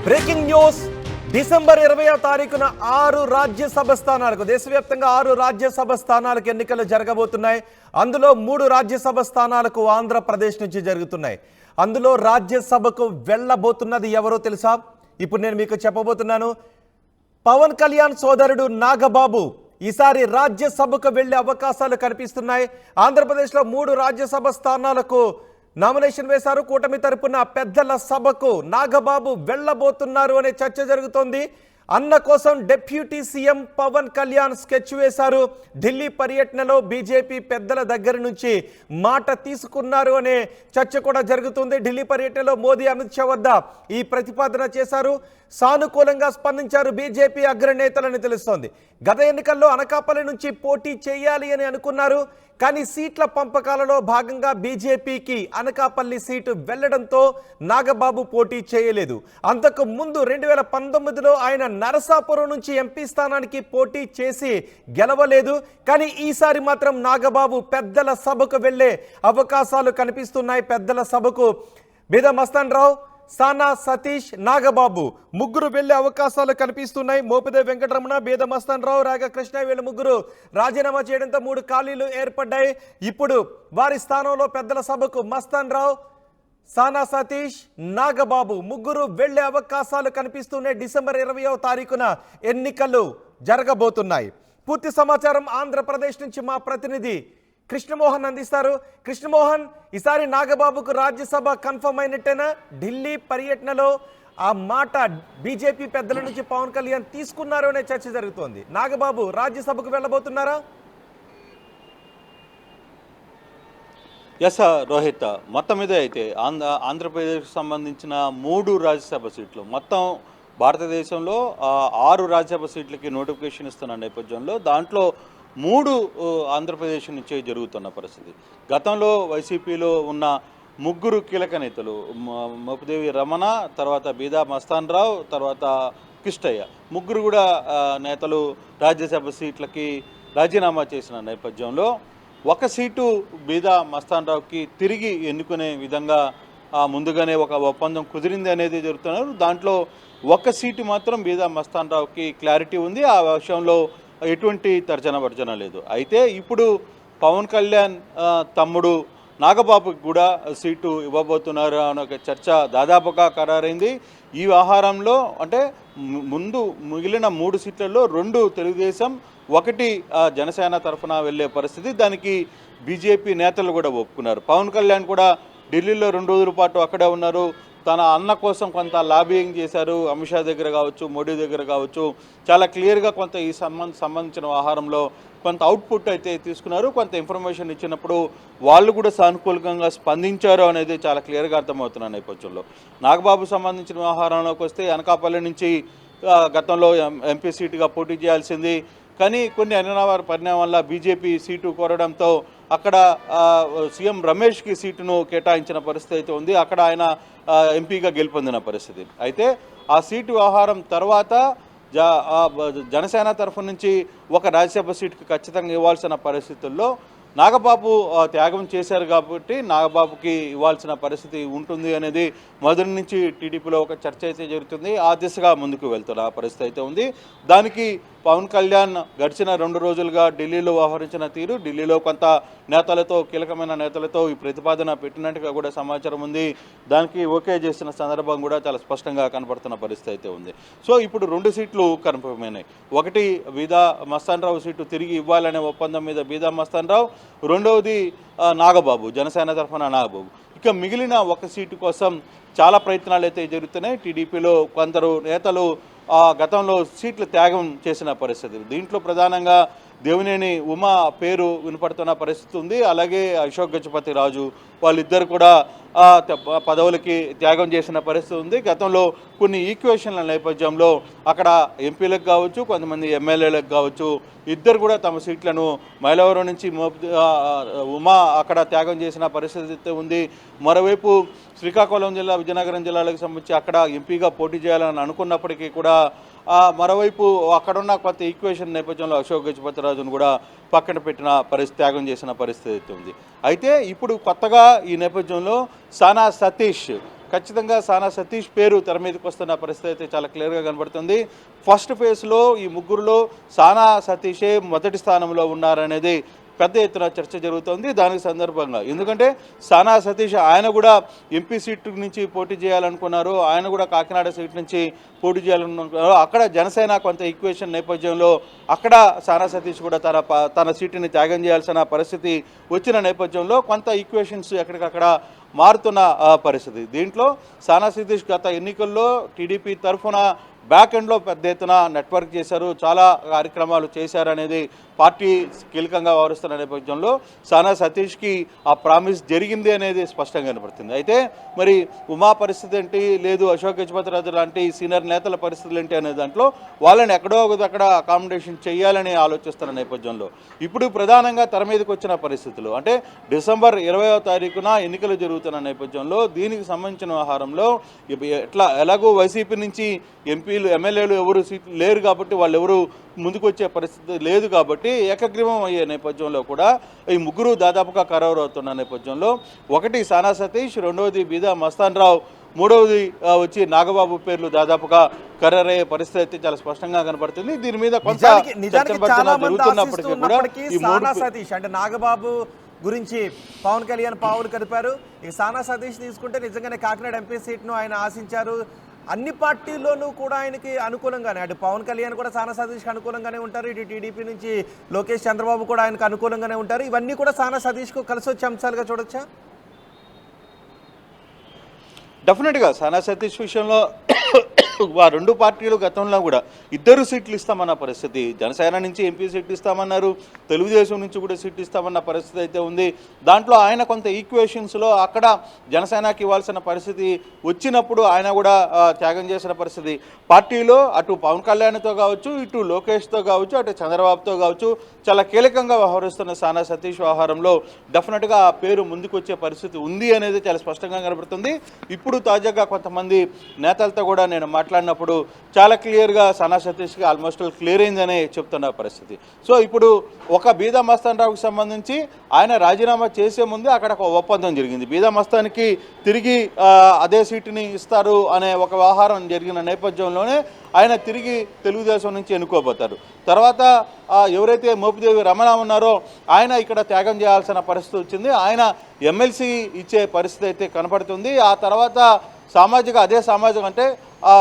Breaking news. December 20వ తారీఖున 6 రాజ్యసభ స్థానాలకు దేశవ్యాప్తంగా 6 రాజ్యసభ స్థానాలకు ఎన్నికలు జరగబోతున్నాయి. అందులో 3 రాజ్యసభ స్థానాలకు ఆంధ్రప్రదేశ్ నుంచి జరుగుతున్నాయి. అందులో రాజ్యసభకు వెళ్ళబోతున్నది ఎవరో తెలుసా? ఇప్పుడు నేను మీకు చెప్పబోతున్నాను. పవన్ కళ్యాణ్ సోదరుడు నాగబాబు ఈసారి రాజ్యసభకు వెళ్లే అవకాశాలు కనిపిస్తున్నాయి. ఆంధ్రప్రదేశ్లో 3 రాజ్యసభ స్థానాలకు నామినేషన్ వేశారు. కూటమి తరపున పెద్దల సభకు నాగబాబు వెళ్ళబోతున్నారు అనే చర్చ జరుగుతోంది. అన్న కోసం deputy CM Pawan Kalyan sketch వేశారు. ఢిల్లీ పర్యటనలో బీజేపీ పెద్దల దగ్గర నుంచి మాట తీసుకున్నారు అనే చర్చ కూడా జరుగుతుంది. ఢిల్లీ పర్యటనలో మోదీ అమిత్ షా వద్ద ఈ ప్రతిపాదన చేశారు. సానుకూలంగా స్పందించారు బీజేపీ అగ్రనేతలని తెలుస్తోంది. గత ఎన్నికల్లో అనకాపల్లి నుంచి పోటీ చేయాలి అని అనుకున్నారు. కానీ సీట్ల పంపకాలలో భాగంగా బీజేపీకి అనకాపల్లి సీటు వెళ్లడంతో నాగబాబు పోటీ చేయలేదు. అంతకు ముందు 2019లో ఆయన నరసాపురం నుంచి ఎంపీ స్థానానికి పోటీ చేసి గెలవలేదు. కానీ ఈసారి మాత్రం నాగబాబు పెద్దల సభకు వెళ్లే అవకాశాలు కనిపిస్తున్నాయి. పెద్దల సభకు బీదా మస్తాన్ రావు, సానా సతీష్, నాగబాబు ముగ్గురు వెళ్లే అవకాశాలు కనిపిస్తున్నాయి. మోపిదేవి వెంకటరమణ, బీదా మస్తాన్ రావు, రాగా కృష్ణ వీళ్ళ ముగ్గురు రాజీనామా చేయడంతో 3 ఖాళీలు ఏర్పడ్డాయి. ఇప్పుడు వారి స్థానంలో పెద్దల సభకు మస్తాన్ రావు, సానా సతీష్, నాగబాబు ముగ్గురు వెళ్లే అవకాశాలు కనిపిస్తున్నాయి. డిసెంబర్ 20వ తారీఖున ఎన్నికలు జరగబోతున్నాయి. పూర్తి సమాచారం ఆంధ్రప్రదేశ్ నుంచి మా ప్రతినిధి కృష్ణమోహన్ అందిస్తారు. కృష్ణమోహన్, ఈసారి నాగబాబుకు రాజ్యసభ కన్ఫర్మ్ అయినట్టేనా? ఢిల్లీ పర్యటనలో ఆ మాట బీజేపీ పెద్దల నుంచి పవన్ కళ్యాణ్ తీసుకున్నారు అనే చర్చ జరుగుతోంది. నాగబాబు రాజ్యసభకు వెళ్ళబోతున్నారా? ఎస్ రోహిత్, మొత్తం మీద అయితే ఆంధ్రప్రదేశ్కి సంబంధించిన 3 రాజ్యసభ సీట్లు, మొత్తం భారతదేశంలో 6 రాజ్యసభ సీట్లకి నోటిఫికేషన్ ఇస్తున్న నేపథ్యంలో దాంట్లో 3 ఆంధ్రప్రదేశ్ నుంచే జరుగుతున్న పరిస్థితి. గతంలో వైసీపీలో ఉన్న 3 కీలక నేతలు మోపిదేవి రమణ, తర్వాత బీదా మస్తాన్ రావు, తర్వాత కిష్టయ్య ముగ్గురు కూడా నేతలు రాజ్యసభ సీట్లకి రాజీనామా చేసిన నేపథ్యంలో ఒక సీటు బీదా మస్తాన్ రావుకి తిరిగి ఎన్నుకునే విధంగా ముందుగానే ఒక ఒప్పందం కుదిరింది అనేది జరుగుతున్నారు. దాంట్లో ఒక సీటు మాత్రం బీదా మస్తాన్ రావుకి క్లారిటీ ఉంది. ఆ విషయంలో ఎటువంటి తర్జన భర్జన లేదు. అయితే ఇప్పుడు పవన్ కళ్యాణ్ తమ్ముడు నాగబాబుకి కూడా సీటు ఇవ్వబోతున్నారు అనే ఒక చర్చ దాదాపుగా ఖరారైంది. ఈ వ్యవహారంలో అంటే ముందు మిగిలిన 3 సీట్లలో 2 తెలుగుదేశం, 1 జనసేన తరఫున వెళ్ళే పరిస్థితి. దానికి బీజేపీ నేతలు కూడా ఒప్పుకున్నారు. పవన్ కళ్యాణ్ కూడా ఢిల్లీలో 2 రోజుల పాటు అక్కడే ఉన్నారు. తన అన్న కోసం కొంత లాబియింగ్ చేశారు. అమిత్ షా దగ్గర కావచ్చు, మోడీ దగ్గర కావచ్చు, చాలా క్లియర్గా కొంత ఈ సంబంధించిన వ్యవహారంలో కొంత అవుట్పుట్ అయితే తీసుకున్నారు. కొంత ఇన్ఫర్మేషన్ ఇచ్చినప్పుడు వాళ్ళు కూడా సానుకూలంగా స్పందించారు అనేది చాలా క్లియర్గా అర్థమవుతున్న నేపథ్యంలో నాగబాబు సంబంధించిన వ్యవహారంలోకి వస్తే అనకాపల్లి నుంచి గతంలో ఎంపీ సీటుగా పోటీ చేయాల్సింది. కానీ కొన్ని అనివార్య పరిణామం వల్ల బీజేపీ సీటు కోరడంతో అక్కడ సీఎం రమేష్కి సీటును కేటాయించిన పరిస్థితి అయితే ఉంది. అక్కడ ఆయన ఎంపీగా గెలుపొందిన పరిస్థితి. అయితే ఆ సీటు వ్యవహారం తర్వాత జనసేన తరఫు నుంచి ఒక రాజ్యసభ సీటుకి ఖచ్చితంగా ఇవ్వాల్సిన పరిస్థితుల్లో నాగబాబు త్యాగం చేశారు కాబట్టి నాగబాబుకి ఇవ్వాల్సిన పరిస్థితి ఉంటుంది అనేది మొదటి నుంచి టీడీపీలో ఒక చర్చ అయితే జరుగుతుంది. ఆ దిశగా ముందుకు వెళ్తున్న పరిస్థితి అయితే ఉంది. దానికి పవన్ కళ్యాణ్ గడిచిన 2 రోజులుగా ఢిల్లీలో వ్యవహరించిన తీరు, ఢిల్లీలో కొంత నేతలతో, కీలకమైన నేతలతో ఈ ప్రతిపాదన పెట్టినట్టుగా కూడా సమాచారం ఉంది. దానికి ఓకే చేసిన సందర్భం కూడా చాలా స్పష్టంగా కనపడుతున్న పరిస్థితి అయితే ఉంది. సో ఇప్పుడు 2 సీట్లు కన్ఫర్మ్ అయినాయి. 1 బీదా మస్తాన్ రావు సీటు తిరిగి ఇవ్వాలనే ఒప్పందం మీద బీదా మస్తాన్ రావు, 2వది నాగబాబు, జనసేన తరఫున నాగబాబు. ఇక మిగిలిన 1 సీటు కోసం చాలా ప్రయత్నాలు అయితే జరుగుతున్నాయి. టీడీపీలో కొందరు నేతలు గతంలో సీట్లు త్యాగం చేసిన పరిస్థితి. దీంట్లో ప్రధానంగా దేవినేని ఉమా పేరు వినపడుతున్న పరిస్థితి ఉంది. అలాగే అశోక్ గజపతి రాజు వాళ్ళిద్దరు కూడా పదవులకి త్యాగం చేసిన పరిస్థితి ఉంది. గతంలో కొన్ని ఈక్వేషన్ల నేపథ్యంలో అక్కడ ఎంపీలకు కావచ్చు, కొంతమంది ఎమ్మెల్యేలకు కావచ్చు, ఇద్దరు కూడా తమ సీట్లను మైలవరం నుంచి ఉమా అక్కడ త్యాగం చేసిన పరిస్థితి ఉంది. మరోవైపు శ్రీకాకుళం జిల్లా, విజయనగరం జిల్లాలకు సంబంధించి అక్కడ ఎంపీగా పోటీ చేయాలని అనుకున్నప్పటికీ కూడా మరోవైపు అక్కడున్న కొత్త ఈక్వేషన్ నేపథ్యంలో అశోక్ గజపతిరాజును కూడా పక్కన పెట్టిన పరిస్థితి, త్యాగం చేసిన పరిస్థితి ఉంది. అయితే ఇప్పుడు కొత్తగా ఈ నేపథ్యంలో సానా సతీష్ ఖచ్చితంగా సానా సతీష్ పేరు తెర మీదకి వస్తున్న పరిస్థితి అయితే చాలా క్లియర్గా కనబడుతుంది. ఫస్ట్ ఫేజ్లో ఈ ముగ్గురులో సానా సతీషే మొదటి స్థానంలో ఉన్నారనేది పెద్ద ఎత్తున చర్చ జరుగుతోంది దానికి సందర్భంగా. ఎందుకంటే సానా సతీష్ ఆయన కూడా ఎంపీ సీటు నుంచి పోటీ చేయాలనుకున్నారు, ఆయన కూడా కాకినాడ సీట్ నుంచి పోటీ చేయాలనుకున్నారు. అక్కడ జనసేన కొంత ఈక్వేషన్ నేపథ్యంలో అక్కడ సానా సతీష్ కూడా తన సీటుని త్యాగం చేయాల్సిన పరిస్థితి వచ్చిన నేపథ్యంలో కొంత ఈక్వేషన్స్ ఎక్కడికక్కడ మారుతున్న పరిస్థితి. దీంట్లో సానా సతీష్ గత ఎన్నికల్లో టీడీపీ తరఫున బ్యాక్ ఎండ్లో పెద్ద ఎత్తున నెట్వర్క్ చేశారు, చాలా కార్యక్రమాలు చేశారనేది పార్టీ కీలకంగా వ్యవహరిస్తున్న నేపథ్యంలో సానా సతీష్కి ఆ ప్రామిస్ జరిగింది అనేది స్పష్టంగా కనబడుతుంది. అయితే మరి ఉమా పరిస్థితి ఏంటి, లేదు అశోక్ గజపతిరాజు లాంటి సీనియర్ నేతల పరిస్థితులు ఏంటి అనే దాంట్లో వాళ్ళని ఎక్కడో ఒకదక్కడ అకామిడేషన్ చేయాలని ఆలోచిస్తున్న నేపథ్యంలో ఇప్పుడు ప్రధానంగా తెర మీదకి వచ్చిన పరిస్థితులు అంటే డిసెంబర్ 20వ తారీఖున ఎన్నికలు జరుగుతున్న నేపథ్యంలో దీనికి సంబంధించిన వ్యవహారంలో ఎలాగో వైసీపీ నుంచి ఎంపీలు ఎమ్మెల్యేలు ఎవరు సీట్లు లేరు కాబట్టి వాళ్ళు ఎవరు ముందుకు వచ్చే పరిస్థితి లేదు కాబట్టి ఏకగ్రీవం అయ్యే నేపథ్యంలో కూడా ఈ ముగ్గురు దాదాపుగా ఖరారు అవుతున్న నేపథ్యంలో ఒకటి సానా సతీష్, రెండవది బీదా మస్తాన్ రావు, మూడవది వచ్చి నాగబాబు పేర్లు దాదాపుగా ఖరారయ్యే పరిస్థితి అయితే చాలా స్పష్టంగా కనబడుతుంది. దీని మీద కొంత జరుగుతున్నప్పటికీ కూడా ఈ సానా సతీష్ అంటే నాగబాబు గురించి పవన్ కళ్యాణ్ పావులు కదిపారు. ఇక సానా సతీష్ తీసుకుంటే నిజంగానే కాకినాడ ఎంపీ సీట్ను ఆయన ఆశించారు. అన్ని పార్టీల్లోనూ కూడా ఆయనకి అనుకూలంగానే, అటు పవన్ కళ్యాణ్ కూడా సానా సతీష్కి అనుకూలంగానే ఉంటారు, ఇటు టీడీపీ నుంచి లోకేష్ చంద్రబాబు కూడా ఆయనకు అనుకూలంగానే ఉంటారు. ఇవన్నీ కూడా సానా సతీష్కు కలిసి వచ్చే అంశాలుగా చూడొచ్చా? డెఫినెట్గా సానా సతీష్ విషయంలో ఆ రెండు పార్టీలు గతంలో కూడా 2 సీట్లు ఇస్తామన్న పరిస్థితి, జనసేన నుంచి ఎంపీ సీట్లు ఇస్తామన్నారు, తెలుగుదేశం నుంచి కూడా సీట్లు ఇస్తామన్న పరిస్థితి అయితే ఉంది. దాంట్లో ఆయన కొంత ఈక్వేషన్స్లో అక్కడ జనసేనకి ఇవ్వాల్సిన పరిస్థితి వచ్చినప్పుడు ఆయన కూడా త్యాగం చేసిన పరిస్థితి. పార్టీలో అటు పవన్ కళ్యాణ్తో కావచ్చు, ఇటు లోకేష్తో కావచ్చు, అటు చంద్రబాబుతో కావచ్చు చాలా కీలకంగా వ్యవహరిస్తున్న సానా సతీష్ వ్యవహారంలో డెఫినెట్గా ఆ పేరు ముందుకు వచ్చే పరిస్థితి ఉంది అనేది చాలా స్పష్టంగా కనబడుతుంది. ఇప్పుడు తాజాగా కొంతమంది నేతలతో కూడా నేను మాట్లాడినప్పుడు చాలా క్లియర్గా సానా సతీష్కి ఆల్మోస్ట్ క్లియర్ అయిందనే చెప్తున్న పరిస్థితి. సో ఇప్పుడు ఒక బీదా మస్తాన్ రావుకి సంబంధించి ఆయన రాజీనామా చేసే ముందు అక్కడ ఒక ఒప్పందం జరిగింది. బీదా మస్తాన్కి తిరిగి అదే సీటుని ఇస్తారు అనే ఒక వ్యవహారం జరిగిన నేపథ్యంలోనే ఆయన తిరిగి తెలుగుదేశం నుంచి ఎన్నుకోబోతారు. తర్వాత ఎవరైతే మోపిదేవి రమణ ఉన్నారో ఆయన ఇక్కడ త్యాగం చేయాల్సిన పరిస్థితి వచ్చింది, ఆయన ఎమ్మెల్సీ ఇచ్చే పరిస్థితి అయితే కనపడుతుంది. ఆ తర్వాత అదే సామాజిక అంటే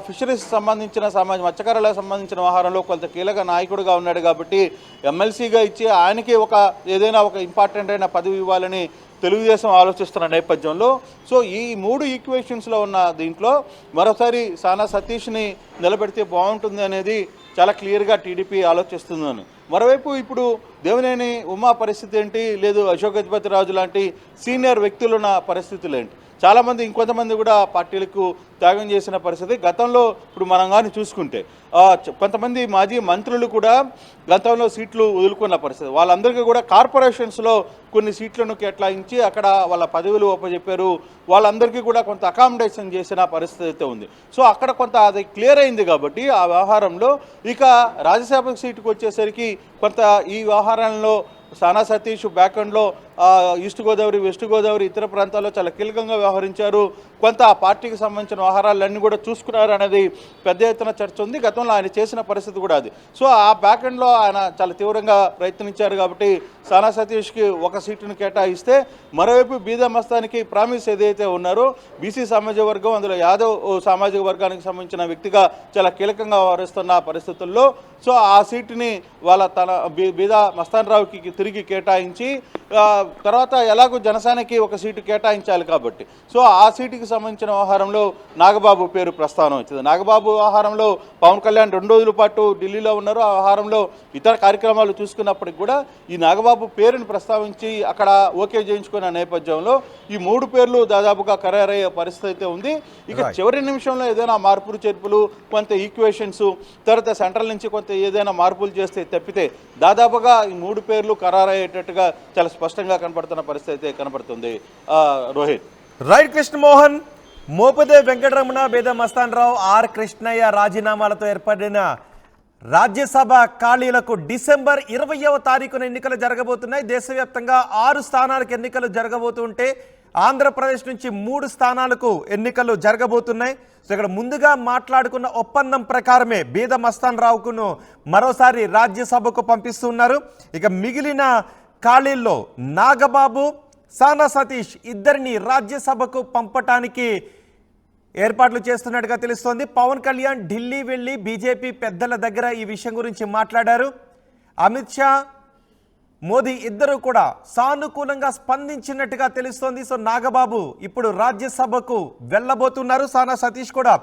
ఫిషరీస్ సంబంధించిన మత్స్యకారులకు సంబంధించిన వ్యవహారంలో కొంత కీలక నాయకుడిగా ఉన్నాడు కాబట్టి ఎమ్మెల్సీగా ఇచ్చి ఆయనకి ఏదైనా ఒక ఇంపార్టెంట్ అయిన పదవి ఇవ్వాలని తెలుగుదేశం ఆలోచిస్తున్న నేపథ్యంలో సో ఈ 3 ఈక్వేషన్స్లో ఉన్న దీంట్లో మరోసారి సానా సతీష్ని నిలబెడితే బాగుంటుంది అనేది చాలా క్లియర్గా టీడీపీ ఆలోచిస్తుందని. మరోవైపు ఇప్పుడు దేవినేని ఉమా పరిస్థితి ఏంటి, లేదు అశోక్ గజపతిరాజు లాంటి సీనియర్ వ్యక్తులున్న పరిస్థితులు ఏంటి, చాలామంది ఇంకొంతమంది కూడా పార్టీలకు త్యాగం చేసిన పరిస్థితి. గతంలో ఇప్పుడు మనం కానీ చూసుకుంటే కొంతమంది మాజీ మంత్రులు కూడా గతంలో సీట్లు వదులుకున్న పరిస్థితి, వాళ్ళందరికీ కూడా కార్పొరేషన్స్లో కొన్ని సీట్లను కేటాయించి అక్కడ వాళ్ళ పదవులు ఒప్పజెప్పారు, వాళ్ళందరికీ కూడా కొంత అకామిడేషన్ చేసిన పరిస్థితి అయితే ఉంది. సో అక్కడ కొంత అది క్లియర్ అయింది కాబట్టి ఆ వ్యవహారంలో ఇక రాజ్యసభ సీటుకు వచ్చేసరికి కొంత ఈ వ్యవహారంలో సానా సతీష్ బ్యాక్ ఎండ్లో ఈస్ట్ గోదావరి, వెస్ట్ గోదావరి ఇతర ప్రాంతాల్లో చాలా కీలకంగా వ్యవహరించారు, కొంత ఆ పార్టీకి సంబంధించిన వ్యవహారాలన్నీ కూడా చూసుకున్నారు అనేది పెద్ద ఎత్తున చర్చ ఉంది. గతంలో ఆయన చేసిన పరిస్థితి కూడా అది. సో ఆ బ్యాక్ ఎండ్లో ఆయన చాలా తీవ్రంగా ప్రయత్నించారు కాబట్టి సానా సతీష్కి ఒక సీటును కేటాయిస్తే మరోవైపు బీదా మస్తానికి ప్రామిస్ ఏదైతే ఉన్నారో బీసీ సామాజిక వర్గం, అందులో యాదవ్ సామాజిక వర్గానికి సంబంధించిన వ్యక్తిగా చాలా కీలకంగా వ్యవహరిస్తున్న పరిస్థితుల్లో సో ఆ సీటుని తన బీదా మస్తాన్ రావుకి తిరిగి కేటాయించి తర్వాత ఎలాగో జనసేనకి ఒక సీటు కేటాయించాలి కాబట్టి సో ఆ సీటుకి సంబంధించిన వ్యవహారంలో నాగబాబు పేరు ప్రస్తావన వచ్చింది. నాగబాబు వ్యవహారంలో పవన్ కళ్యాణ్ 2 రోజుల పాటు ఢిల్లీలో ఉన్నారు, ఆ వ్యవహారంలో ఇతర కార్యక్రమాలు చూసుకున్నప్పటికి కూడా ఈ నాగబాబు పేరుని ప్రస్తావించి అక్కడ ఓకే చేయించుకున్న నేపథ్యంలో ఈ 3 పేర్లు దాదాపుగా ఖరారయ్యే పరిస్థితి అయితే ఉంది. ఇక చివరి నిమిషంలో ఏదైనా మార్పులు చేర్పులు, కొంత ఈక్వేషన్స్, తర్వాత సెంట్రల్ నుంచి కొంత ఏదైనా మార్పులు చేస్తే తప్పితే దాదాపుగా ఈ 3 పేర్లు ఖరారయ్యేటట్టుగా చాలా స్పష్టంగా కనపడుతున్న పరిస్థితి అయితే కనపడుతుంది. రోహిత్. రైట్ కృష్ణమోహన్, మోపదేవి వెంకటరమణ, బేదా మస్తాన్ రావు, ఆర్ కృష్ణయ్య రాజీనామాలతో ఏర్పడిన రాజ్యసభ ఖాళీలకు డిసెంబర్ 20వ తారీఖున ఎన్నికలు జరగబోతున్నాయి. దేశవ్యాప్తంగా 6 స్థానాలకు ఎన్నికలు జరగబోతుంటే ఆంధ్రప్రదేశ్ నుంచి 3 స్థానాలకు ఎన్నికలు జరగబోతున్నాయి. సో ఇక్కడ ముందుగా మాట్లాడుకున్న ఒప్పందం ప్రకారమే బీద మస్తాన్ రావుకును మరోసారి రాజ్యసభకు పంపిస్తున్నారు. ఇక మిగిలిన ఖాళీల్లో నాగబాబు, సానా సతీష్ ఇద్దరిని రాజ్యసభకు పంపటానికి ఏర్పాట్లు చేస్తున్నట్టుగా తెలుస్తోంది. పవన్ కళ్యాణ్ ఢిల్లీ వెళ్ళి బీజేపీ పెద్దల దగ్గర ఈ విషయం గురించి మాట్లాడారు. అమిత్ షా, మోదీ ఇద్దరు కూడా సానుకూలంగా స్పందించినట్టుగా తెలుస్తోంది. సో నాగబాబు ఇప్పుడు రాజ్యసభకు వెళ్ళబోతున్నారు. సానా సతీష్ కూడా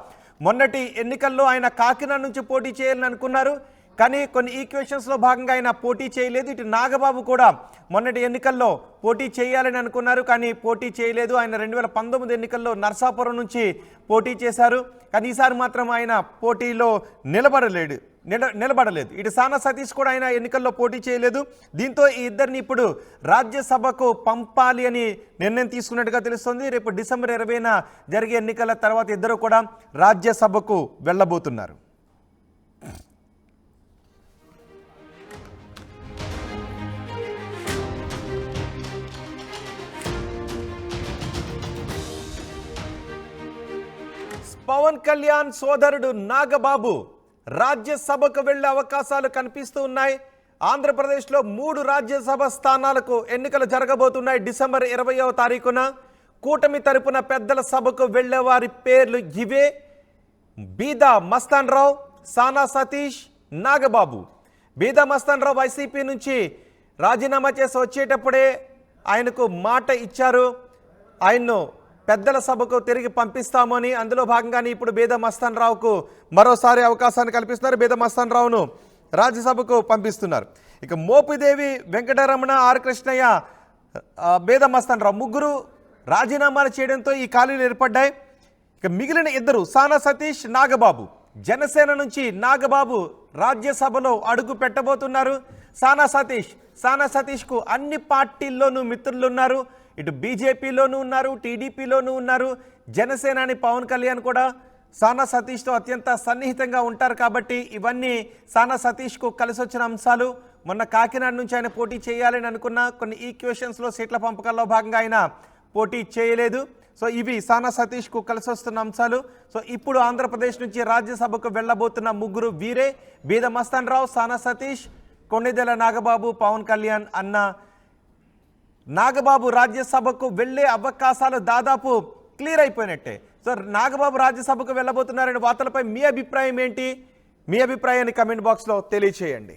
మొన్నటి ఎన్నికల్లో ఆయన కాకినాడ నుంచి పోటీ చేయాలని అనుకున్నారు, కానీ కొన్ని ఈక్వేషన్స్లో భాగంగా ఆయన పోటీ చేయలేదు. ఇటు నాగబాబు కూడా మొన్నటి ఎన్నికల్లో పోటీ చేయాలని అనుకున్నారు, కానీ పోటీ చేయలేదు. ఆయన 2019 ఎన్నికల్లో నర్సాపురం నుంచి పోటీ చేశారు, కానీ ఈసారి మాత్రం ఆయన పోటీలో నిలబడలేదు. ఇటు సానా సతీష్ కూడా ఆయన ఎన్నికల్లో పోటీ చేయలేదు. దీంతో ఈ ఇద్దరిని ఇప్పుడు రాజ్యసభకు పంపాలి అని నిర్ణయం తీసుకున్నట్టుగా తెలుస్తుంది. రేపు డిసెంబర్ 20న జరిగే ఎన్నికల తర్వాత ఇద్దరు కూడా రాజ్యసభకు వెళ్ళబోతున్నారు. పవన్ కళ్యాణ్ సోదరుడు నాగబాబు రాజ్యసభకు వెళ్లే అవకాశాలు కనిపిస్తూ ఉన్నాయి. ఆంధ్రప్రదేశ్లో 3 రాజ్యసభ స్థానాలకు ఎన్నికలు జరగబోతున్నాయి. డిసెంబర్ 20వ తారీఖున కూటమి తరపున పెద్దల సభకు వెళ్లే వారి పేర్లు ఇవే: బీదా మస్తాన్ రావు, సానా సతీష్, నాగబాబు. బీదా మస్తాన్ రావు వైసీపీ నుంచి రాజీనామా చేసి వచ్చేటప్పుడే ఆయనకు మాట ఇచ్చారు, ఆయన్ను పెద్దల సభకు తిరిగి పంపిస్తామని. అందులో భాగంగానే ఇప్పుడు బీదా మస్తాన్ రావుకు మరోసారి అవకాశాన్ని కల్పిస్తున్నారు. బీదా మస్తాన్ రావును రాజ్యసభకు పంపిస్తున్నారు. ఇక మోపిదేవి వెంకటరమణ, ఆర్ కృష్ణయ్య, బీదా మస్తాన్ రావు ముగ్గురు రాజీనామాలు చేయడంతో ఈ ఖాళీలు ఏర్పడ్డాయి. ఇక మిగిలిన ఇద్దరు సానా సతీష్, నాగబాబు. జనసేన నుంచి నాగబాబు రాజ్యసభలో అడుగు పెట్టబోతున్నారు. సానా సతీష్కు అన్ని పార్టీల్లోనూ మిత్రులున్నారు. ఇటు బీజేపీలోనూ ఉన్నారు, టీడీపీలోనూ ఉన్నారు. జనసేనాని పవన్ కళ్యాణ్ కూడా సానా సతీష్తో అత్యంత సన్నిహితంగా ఉంటారు. కాబట్టి ఇవన్నీ సానా సతీష్కు కలిసి వచ్చిన అంశాలు. మొన్న కాకినాడ నుంచి ఆయన పోటీ చేయాలని అనుకున్న కొన్ని ఈక్వేషన్స్లో సీట్ల పంపకాల్లో భాగంగా ఆయన పోటీ చేయలేదు. సో ఇవి సానా సతీష్కు కలిసి వస్తున్న అంశాలు. సో ఇప్పుడు ఆంధ్రప్రదేశ్ నుంచి రాజ్యసభకు వెళ్ళబోతున్న ముగ్గురు వీరే: బీదా మస్తాన్ రావు, సానా సతీష్, కొణిదెల నాగబాబు, పవన్ కళ్యాణ్ అన్న. నాగబాబు రాజ్యసభకు వెళ్ళే అవకాశాలు దాదాపు క్లియర్ అయిపోయినట్టే. సో నాగబాబు రాజ్యసభకు వెళ్ళబోతున్నారనే వార్తలపై మీ అభిప్రాయం ఏంటి? మీ అభిప్రాయాన్ని కమెంట్ బాక్స్లో తెలియచేయండి.